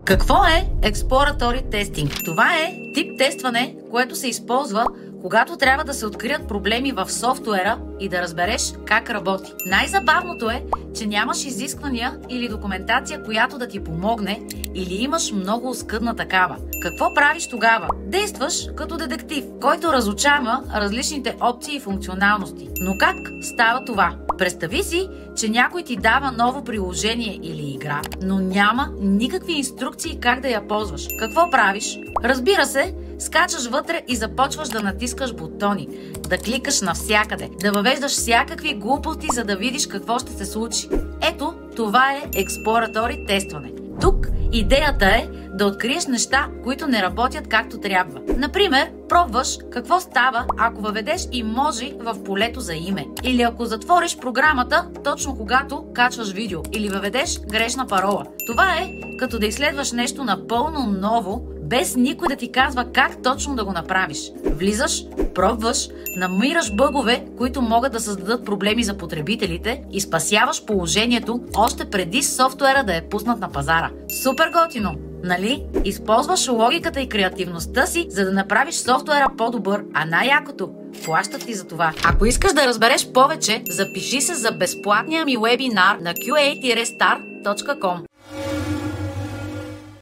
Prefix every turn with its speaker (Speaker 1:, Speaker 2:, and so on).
Speaker 1: Какво е Exploratory Testing? Това е тип тестване, което се използва, когато трябва да се открият проблеми в софтуера и да разбереш как работи. Най-забавното е, че нямаш изисквания или документация, която да ти помогне, или имаш много оскъдна такава. Какво правиш тогава? Действаш като детектив, който разучава различните опции и функционалности. Но как става това? Представи си, че някой ти дава ново приложение или игра, но няма никакви инструкции как да я ползваш. Какво правиш? Разбира се, скачаш вътре и започваш да натискаш бутони, да кликаш навсякъде, да въвеждаш всякакви глупости, за да видиш какво ще се случи. Ето, това е Exploratory тестване. Тук идеята е да откриеш неща, които не работят както трябва. Например, пробваш какво става, ако въведеш иможи в полето за име. Или ако затвориш програмата точно когато качваш видео. Или въведеш грешна парола. Това е като да изследваш нещо напълно ново, без никой да ти казва как точно да го направиш. Влизаш, пробваш, намираш бъгове, които могат да създадат проблеми за потребителите и спасяваш положението още преди софтуера да е пуснат на пазара. Супер готино, нали? Използваш логиката и креативността си, за да направиш софтуера по-добър, а най-якото – плащат ти за това. Ако искаш да разбереш повече, запиши се за безплатния ми вебинар на qa-star.com.